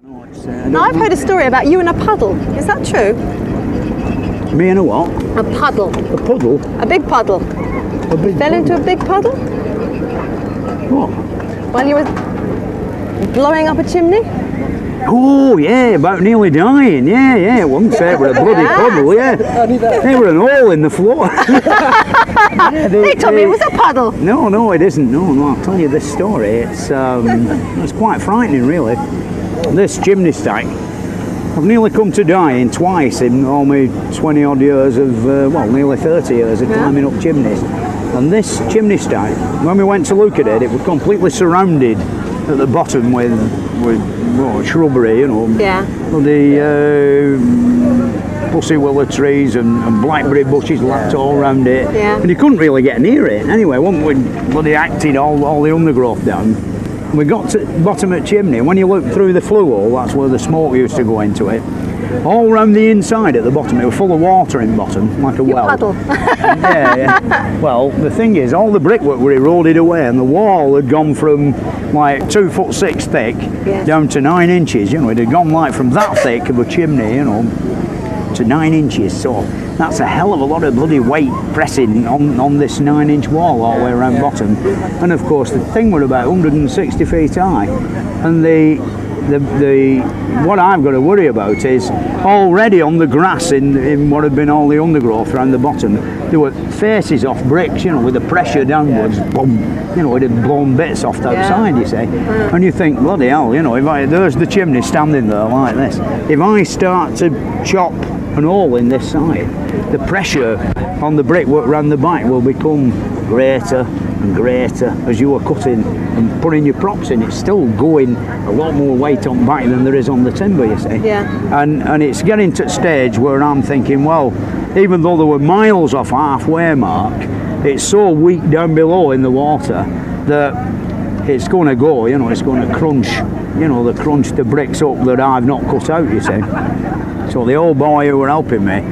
Now, I've heard a story about you and a puddle. Is that true? Me and a what? A puddle. A puddle? A big puddle. A big Fell into a big puddle? What? While you were blowing up a chimney? Oh, yeah, about nearly dying. Yeah, it wasn't fair, but a bloody puddle, yeah. They were an hole in the floor. They told me it was a puddle. No, it isn't. No, I'll tell you this story. It's quite frightening, really. This chimney stack, I've nearly come to dying twice in all my 20 odd years of, nearly 30 years of climbing up chimneys. And this chimney stack, when we went to look at it, it was completely surrounded at the bottom with shrubbery, you know. Yeah. The pussy willow trees and blackberry bushes lapped all around it. Yeah. And you couldn't really get near it. Anyway, once we bloody acted all the undergrowth down, we got to the bottom of the chimney, and when you look through the flue hole, that's where the smoke used to go into it. All round the inside at the bottom, it was full of water in the bottom, like a well. Puddle. Yeah. Well, the thing is, all the brickwork were eroded away, and the wall had gone from like 2'6" thick down to 9 inches. You know, it had gone like from that thick of a chimney, you know, to 9 inches. So that's a hell of a lot of bloody weight pressing on this 9-inch wall all the way around bottom. And of course, the thing was about 160 feet high, and the what I've got to worry about is already on the grass in what had been all the undergrowth around the bottom, there were faces off bricks, you know, with the pressure downwards, boom, you know, it had blown bits off the outside, you see. And you think, bloody hell, you know, there's the chimney standing there like this. If I start to chop an hole in this side, the pressure on the brickwork around the back will become greater and greater as you are cutting and putting your props in. It's still going a lot more weight on back than there is on the timber, you see. Yeah. And it's getting to a stage where I'm thinking, well, even though there were miles off halfway mark, it's so weak down below in the water that it's going to go, you know, it's going to crunch, you know, crunch the bricks up that I've not cut out, you see. So the old boy who were helping me,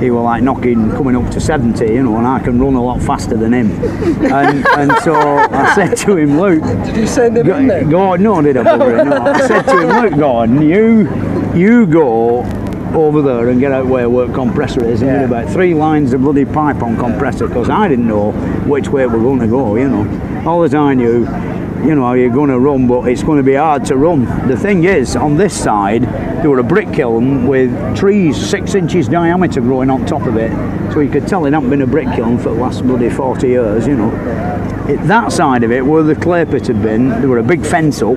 he was like coming up to 70, you know, and I can run a lot faster than him. And so I said to him, Luke, did you send him in there? God, no, did I bugger it? No. I said to him, Luke, Gordon, you go over there and get out where work compressor is and get about 3 lines of bloody pipe on compressor, because I didn't know which way we're going to go, you know. All that I knew, you know, you're going to run, but it's going to be hard to run. The thing is, on this side, there were a brick kiln with trees 6 inches diameter growing on top of it, so you could tell it hadn't been a brick kiln for the last bloody 40 years, you know. That side of it, where the clay pit had been, there were a big fence up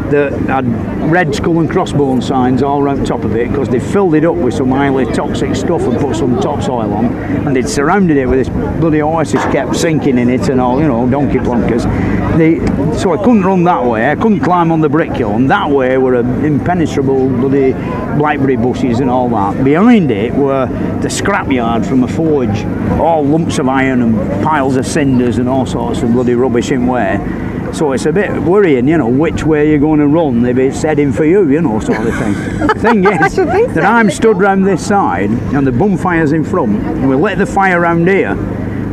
that had red skull and crossbone signs all around top of it, because they filled it up with some highly toxic stuff and put some topsoil on, and they'd surrounded it with this bloody oasis kept sinking in it and all, you know, donkey plonkers. So I couldn't run that way, I couldn't climb on the brick kiln. That way were impenetrable bloody blackberry bushes and all that. Behind it were the scrapyard from a forge, all lumps of iron and piles of cinders and all sorts of bloody rubbish in way. So it's a bit worrying, you know, which way you're going to run if it's heading for you, you know, sort of thing. The thing is that I'm stood round this side and the bonfire's in front, and we lit the fire round here,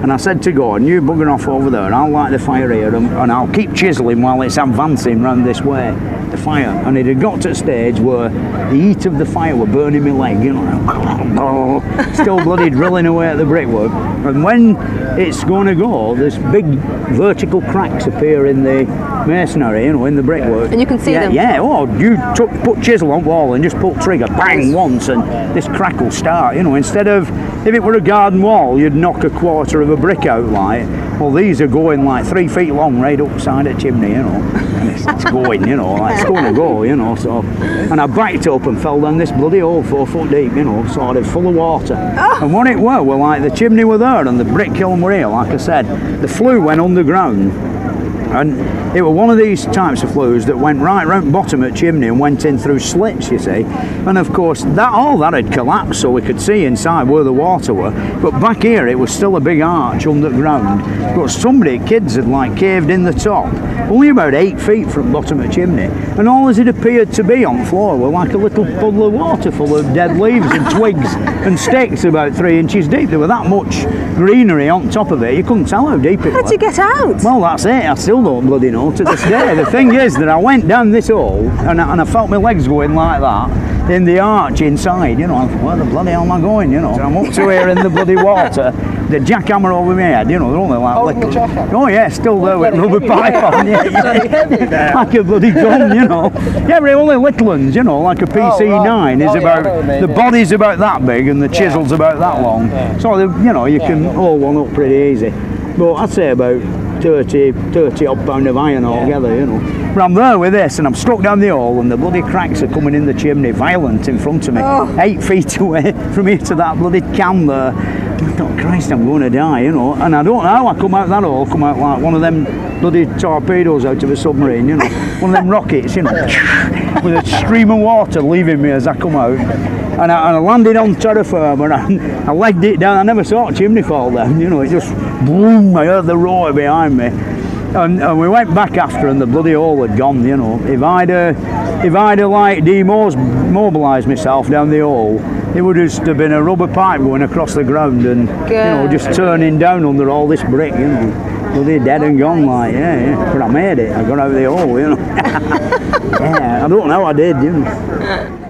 and I said to Gordon, you bugger off over there and I'll light the fire here and I'll keep chiselling while it's advancing round this way, the fire. And it had got to a stage where the heat of the fire were burning my leg, you know, still bloody drilling away at the brickwork. And when it's going to go, there's big vertical cracks appear in the masonry, you know, in the brickwork. And you can see them? Yeah, you put chisel on wall and just pull trigger, bang, once, and this crack will start, you know. Instead of, if it were a garden wall, you'd knock a quarter of a brick out, like, well, these are going like 3 feet long right upside a chimney, you know. And it's going, you know, like it's going to go, you know, so. And I backed up and fell down this bloody hole 4 foot deep, you know, sort of full of water. And what it were like the chimney were there and the brick kiln were here, like I said. The flue went underground, and it was one of these types of flues that went right round bottom at chimney and went in through slits, you see. And of course all that had collapsed, so we could see inside where the water were, but back here it was still a big arch underground. But kids had like caved in the top, only about 8 feet from bottom of chimney, and all as it appeared to be on the floor were like a little puddle of water full of dead leaves and twigs and sticks about 3 inches deep. There were that much greenery on top of it, you couldn't tell how deep it was. How did you get out? Well, that's it, I still don't bloody know to this day. The thing is that I went down this hole and I felt my legs going like that in the arch inside, you know. I thought, where the bloody hell am I going, you know? So I'm up to here in the bloody water, the jackhammer over my head, you know, they're only like little. Oh yeah, still there with rubber pipe on, yeah. Like a bloody gun, you know. Yeah, but only little ones, you know, like a PC9 is about, the body's about that big and the chisel's about that long. So, you know, you can haul one up pretty easy. But I'd say about 30 odd pound of iron altogether, you know. But I'm there with this and I'm struck down the hole and the bloody cracks are coming in the chimney violent in front of me. 8 feet away from here to that bloody can there. I thought, Christ, I'm going to die, you know. And I don't know how I come out that hole, come out like one of them bloody torpedoes out of a submarine, you know. One of them rockets, you know, with a stream of water leaving me as I come out. And I landed on terra firma and I legged it down. I never saw a chimney fall down, you know. It just boom, I heard the roar behind me. And we went back after and the bloody hole had gone, you know. If I'd like demobilised myself down the hole, it would just have been a rubber pipe going across the ground and, you know, just turning down under all this brick, you know. Bloody dead and gone, like, yeah. But I made it. I got out of the hole, you know. Yeah, I don't know how I did, you know.